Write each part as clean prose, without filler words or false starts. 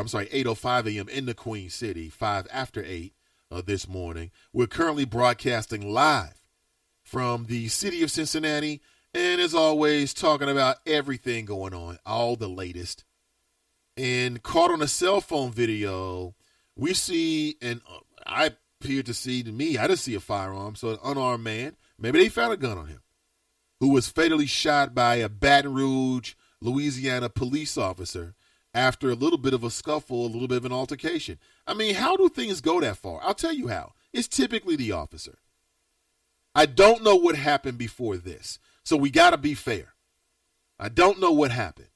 8:05 a.m. in the Queen City, 5 after 8 this morning. We're currently broadcasting live from the city of Cincinnati, and as always, talking about everything going on, all the latest. And caught on a cell phone video, we see, and I appeared to see, I didn't see a firearm, so an unarmed man, maybe they found a gun on him, who was fatally shot by a Baton Rouge, Louisiana police officer after a little bit of a scuffle, a little bit of an altercation. I mean, how do things go that far? I'll tell you how. It's typically the officer. I don't know what happened before this, so we got to be fair. I don't know what happened,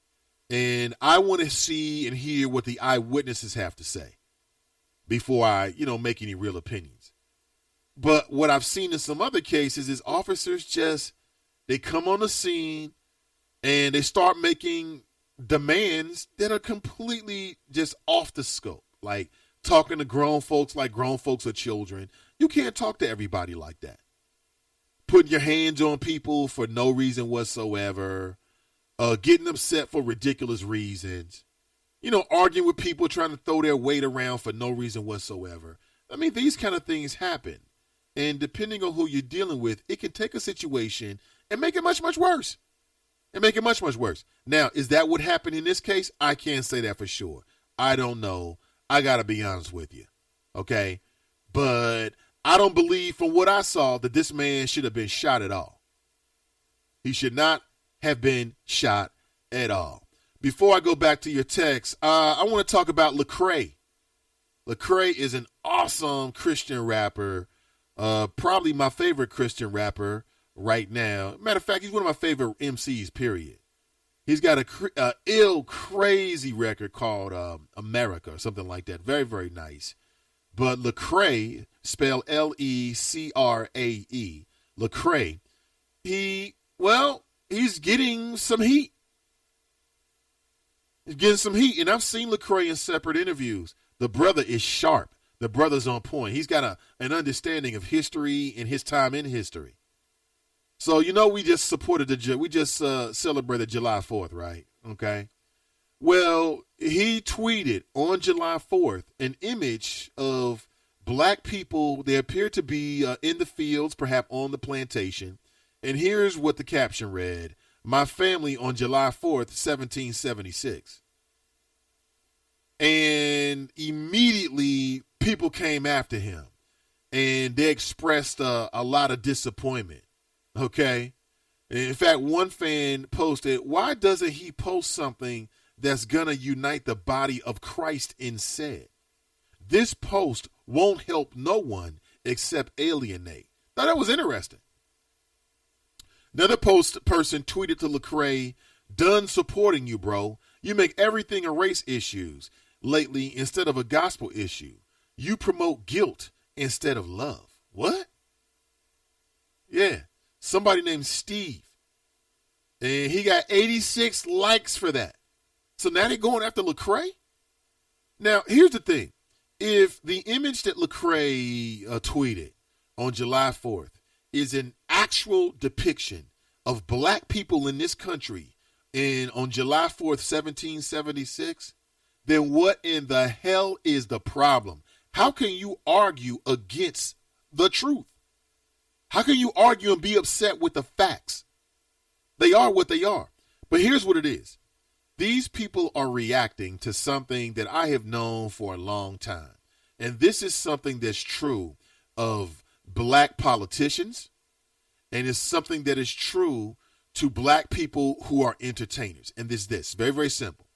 and I want to see and hear what the eyewitnesses have to say before I, make any real opinions. But what I've seen in some other cases is officers they come on the scene and they start making demands that are completely just off the scope, like talking to grown folks like grown folks are children. You can't talk to everybody like that. Putting your hands on people for no reason whatsoever, getting upset for ridiculous reasons, arguing with people trying to throw their weight around for no reason whatsoever. I mean, these kind of things happen. And depending on who you're dealing with, it can take a situation and make it much, much worse. Now, is that what happened in this case? I can't say that for sure. I don't know. I got to be honest with you. Okay? But I don't believe from what I saw that this man should have been shot at all. He should not have been shot at all. Before I go back to your text, I want to talk about Lecrae. Lecrae is an awesome Christian rapper, probably my favorite Christian rapper right now. Matter of fact, he's one of my favorite MCs, period. He's got a crazy record called America or something like that. Very, very nice. But Lecrae, spelled Lecrae, Lecrae, he's getting some heat. And I've seen Lecrae in separate interviews. The brother is sharp. The brother's on point. He's got an understanding of history and his time in history. So, we just celebrated July 4th, right? Okay. Well, he tweeted on July 4th an image of black people. They appear to be in the fields, perhaps on the plantation. And here's what the caption read: "My family on July 4th, 1776. And immediately people came after him and they expressed a lot of disappointment. Okay. In fact, one fan posted, "Why doesn't he post something that's going to unite the body of Christ instead? This post won't help no one except alienate." Now, that was interesting. Another person tweeted to Lecrae, "Done supporting you, bro. You make everything a race issues lately instead of a gospel issue. You promote guilt instead of love." What? Yeah. Somebody named Steve. And he got 86 likes for that. So now they're going after Lecrae? Now, here's the thing. If the image that Lecrae tweeted on July 4th is an actual depiction of black people in this country on July 4th, 1776, then what in the hell is the problem? How can you argue against the truth? How can you argue and be upset with the facts? They are what they are. But here's what it is. These people are reacting to something that I have known for a long time. And this is something that's true of black politicians. And it's something that is true to black people who are entertainers. And this, very, very simple.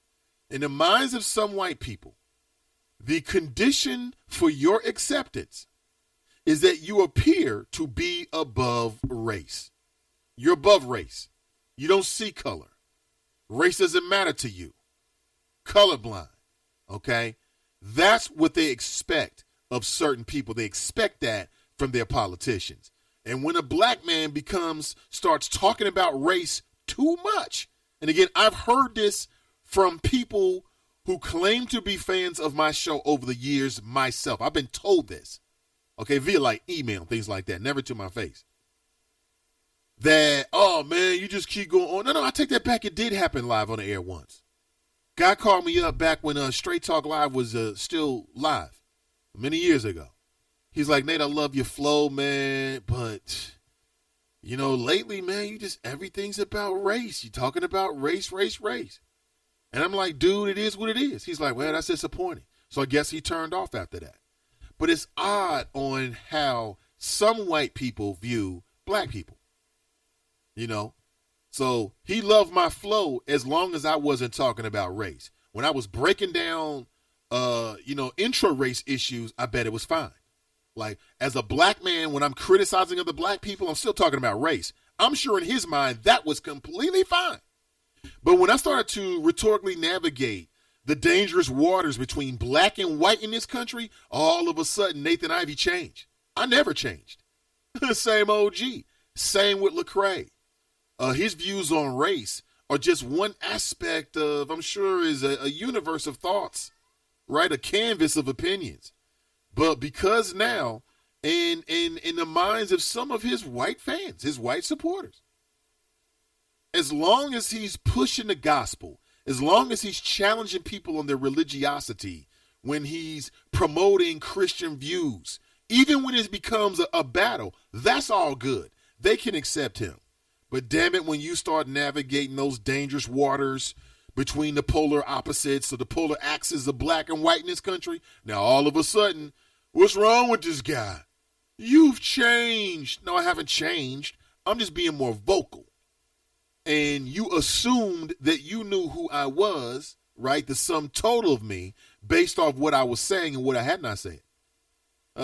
In the minds of some white people, the condition for your acceptance is that you appear to be above race. You're above race. You don't see color. Race doesn't matter to you. Colorblind. Okay? That's what they expect of certain people. They expect that from their politicians. And when a black man starts talking about race too much, and again, I've heard this from people who claim to be fans of my show over the years myself. I've been told this, okay, via like email, things like that, never to my face. That, oh man, you just keep going on. No, I take that back. It did happen live on the air once. Guy called me up back when Straight Talk Live was still live many years ago. He's like, Nate, I love your flow, man, but, lately, man, everything's about race. You're talking about race. And I'm like, dude, it is what it is. He's like, well, that's disappointing. So I guess he turned off after that. But it's odd on how some white people view black people, So he loved my flow as long as I wasn't talking about race. When I was breaking down, intra-race issues, I bet it was fine. Like, as a black man, when I'm criticizing other black people, I'm still talking about race. I'm sure in his mind that was completely fine. But when I started to rhetorically navigate the dangerous waters between black and white in this country, all of a sudden Nathan Ivey changed. I never changed. Same OG. Same with Lecrae. His views on race are just one aspect of, I'm sure, is a universe of thoughts, right? A canvas of opinions. But because now, in the minds of some of his white fans, his white supporters, as long as he's pushing the gospel, as long as he's challenging people on their religiosity, when he's promoting Christian views, even when it becomes a battle, that's all good. They can accept him. But damn it, when you start navigating those dangerous waters between the polar opposites or the polar axes of black and white in this country, now all of a sudden, what's wrong with this guy? You've changed. No, I haven't changed. I'm just being more vocal. And you assumed that you knew who I was, right? The sum total of me based off what I was saying and what I had not said.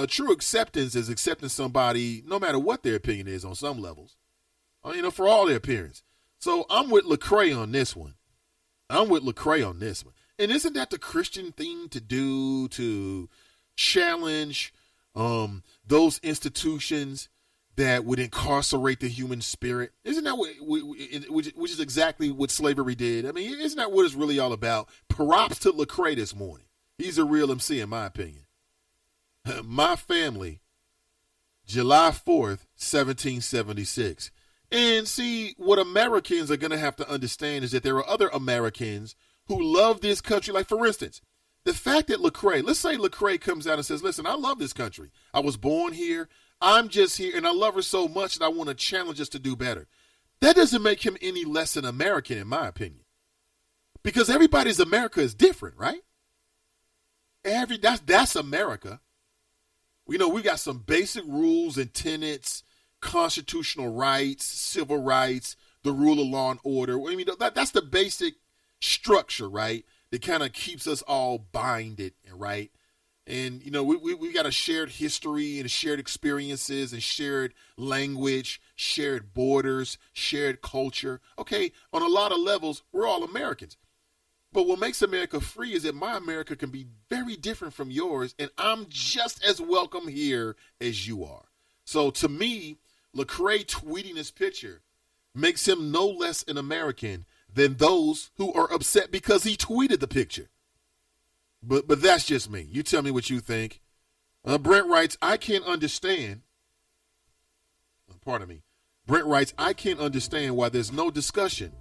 True acceptance is accepting somebody no matter what their opinion is on some levels. For all their appearance. So I'm with Lecrae on this one. And isn't that the Christian thing to do, to challenge those institutions that would incarcerate the human spirit? Isn't that which is exactly what slavery did? I mean, isn't that what it's really all about? Props to Lecrae this morning. He's a real MC in my opinion. My family, July 4th, 1776. And see, what Americans are going to have to understand is that there are other Americans who love this country. Like, for instance, the fact that let's say Lecrae comes out and says, listen, I love this country. I was born here. I'm just here, and I love her so much that I want to challenge us to do better. That doesn't make him any less an American, in my opinion. Because everybody's America is different, right? That's America. We got some basic rules and tenets, constitutional rights, civil rights, the rule of law and order. I mean, that's the basic structure, right? That kind of keeps us all binded, right? And, we got a shared history and shared experiences and shared language, shared borders, shared culture. Okay, on a lot of levels, we're all Americans. But what makes America free is that my America can be very different from yours, and I'm just as welcome here as you are. So to me, Lecrae tweeting this picture makes him no less an American than those who are upset because he tweeted the picture. But that's just me. You tell me what you think. Brent writes, I can't understand. Pardon me. Brent writes, I can't understand why there's no discussion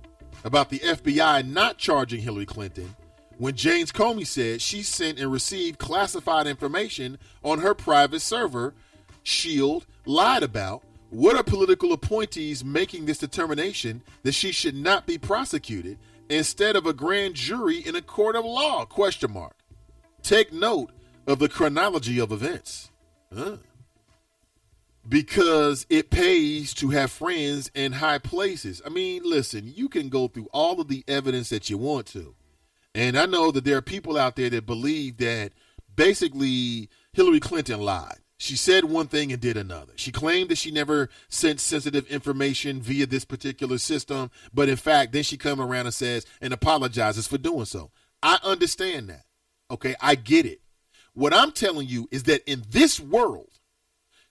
about the FBI not charging Hillary Clinton when James Comey said she sent and received classified information on her private server, Shield, lied about. What are political appointees making this determination that she should not be prosecuted instead of a grand jury in a court of law? ? Take note of the chronology of events. Because it pays to have friends in high places. I mean, listen, you can go through all of the evidence that you want to. And I know that there are people out there that believe that basically Hillary Clinton lied. She said one thing and did another. She claimed that she never sent sensitive information via this particular system, but in fact, then she comes around and says and apologizes for doing so. I understand that. Okay, I get it. What I'm telling you is that in this world,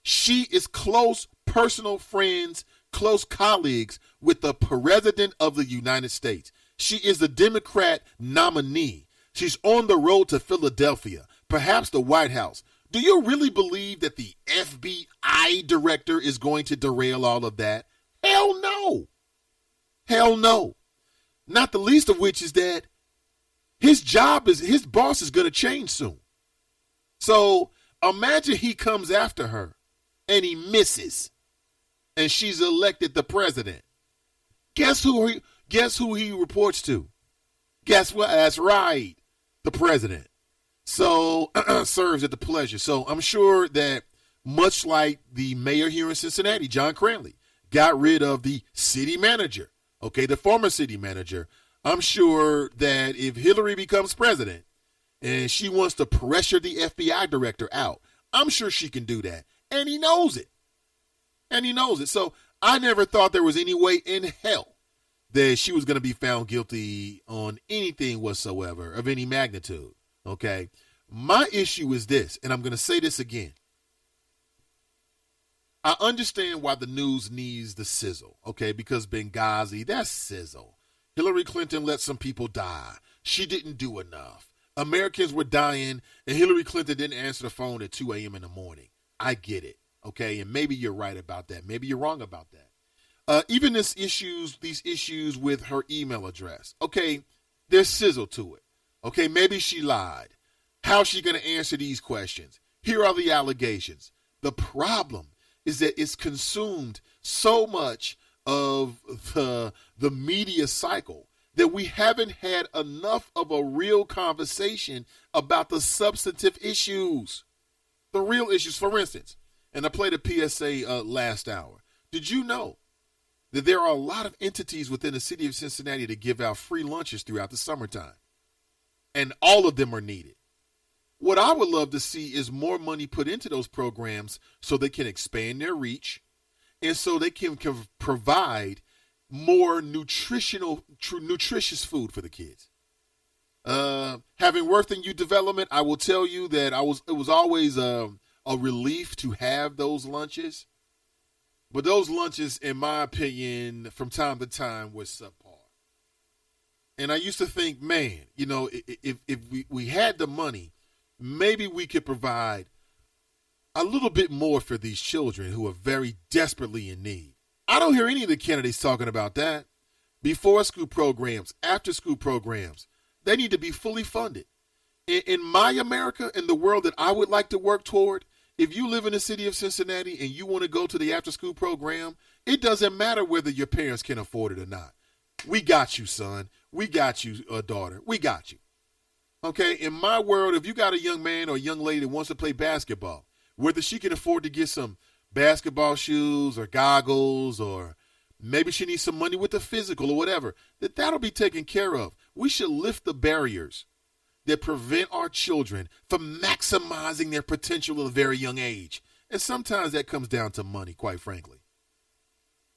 she is close personal friends, close colleagues with the President of the United States. She is the Democrat nominee. She's on the road to Philadelphia, perhaps the White House. Do you really believe that the FBI director is going to derail all of that? Hell no. Hell no. Not the least of which is that His boss is going to change soon. So imagine he comes after her and he misses and she's elected the president. Guess who he reports to? Guess what? That's right. The president. So serves at the pleasure. So I'm sure that much like the mayor here in Cincinnati, John Cranley, got rid of the city manager, the former city manager. I'm sure that if Hillary becomes president and she wants to pressure the FBI director out, I'm sure she can do that. And he knows it. So I never thought there was any way in hell that she was going to be found guilty on anything whatsoever of any magnitude. Okay. My issue is this, and I'm going to say this again. I understand why the news needs the sizzle, because Benghazi, that's sizzle. Hillary Clinton let some people die. She didn't do enough. Americans were dying, and Hillary Clinton didn't answer the phone at 2 a.m. in the morning. I get it, and maybe you're right about that. Maybe you're wrong about that. Even these issues with her email address, there's sizzle to it. Maybe she lied. How's she going to answer these questions? Here are the allegations. The problem is that it's consumed so much of the media cycle that we haven't had enough of a real conversation about the substantive issues, the real issues. For instance, and I played a PSA last hour. Did you know that there are a lot of entities within the city of Cincinnati that give out free lunches throughout the summertime? And all of them are needed. What I would love to see is more money put into those programs so they can expand their reach and so they can provide more nutritious food for the kids. Having worked in youth development, I will tell you that it was always a relief to have those lunches. But those lunches, in my opinion, from time to time were subpar. And I used to think, man, if we had the money, maybe we could provide a little bit more for these children who are very desperately in need. I don't hear any of the candidates talking about that. Before school programs, after school programs, they need to be fully funded. In my America, in the world that I would like to work toward, if you live in the city of Cincinnati and you want to go to the after school program, it doesn't matter whether your parents can afford it or not. We got you, son. We got you, daughter. We got you. In my world, if you got a young man or a young lady that wants to play basketball, whether she can afford to get some basketball shoes or goggles, or maybe she needs some money with the physical or whatever, that'll be taken care of. We should lift the barriers that prevent our children from maximizing their potential at a very young age. And sometimes that comes down to money, quite frankly.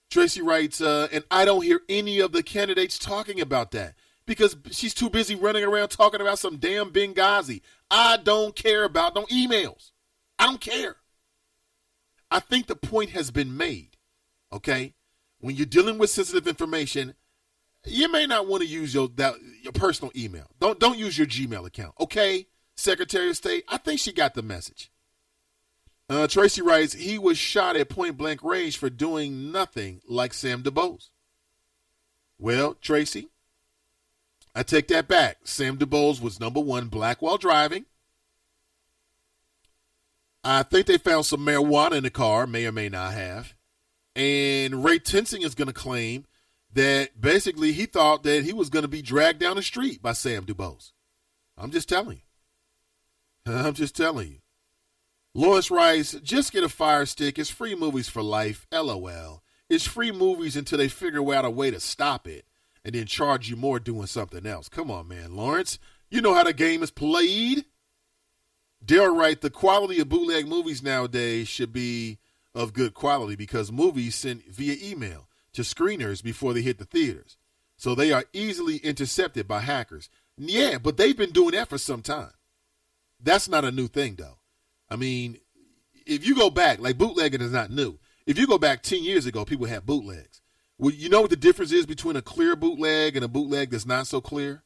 Tracy writes, and I don't hear any of the candidates talking about that, because she's too busy running around talking about some damn Benghazi. I don't care about no emails. I don't care. I think the point has been made, When you're dealing with sensitive information, you may not want to use your personal email. Don't use your Gmail account, Secretary of State? I think she got the message. Tracy writes, he was shot at point-blank range for doing nothing like Sam DuBose. Well, Tracy, I take that back. Sam DuBose was number one, black while driving. I think they found some marijuana in the car, may or may not have. And Ray Tensing is going to claim that basically he thought that he was going to be dragged down the street by Sam DuBose. I'm just telling you. Lawrence writes, just get a Fire Stick. It's free movies for life. LOL. It's free movies until they figure out a way to stop it and then charge you more doing something else. Come on, man, Lawrence. You know how the game is played. Dale writes, the quality of bootleg movies nowadays should be of good quality because movies sent via email to screeners before they hit the theaters. So they are easily intercepted by hackers. Yeah, but they've been doing that for some time. That's not a new thing, though. I mean, if you go back, like bootlegging is not new. If you go back 10 years ago, people had bootlegs. Well, you know what the difference is between a clear bootleg and a bootleg that's not so clear?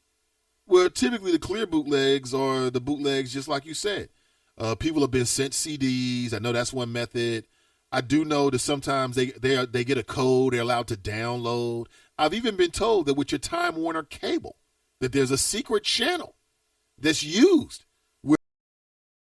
Well, typically the clear bootlegs are the bootlegs just like you said. People have been sent CDs. I know that's one method. I do know that sometimes they get a code they're allowed to download. I've even been told that with your Time Warner cable, that there's a secret channel that's used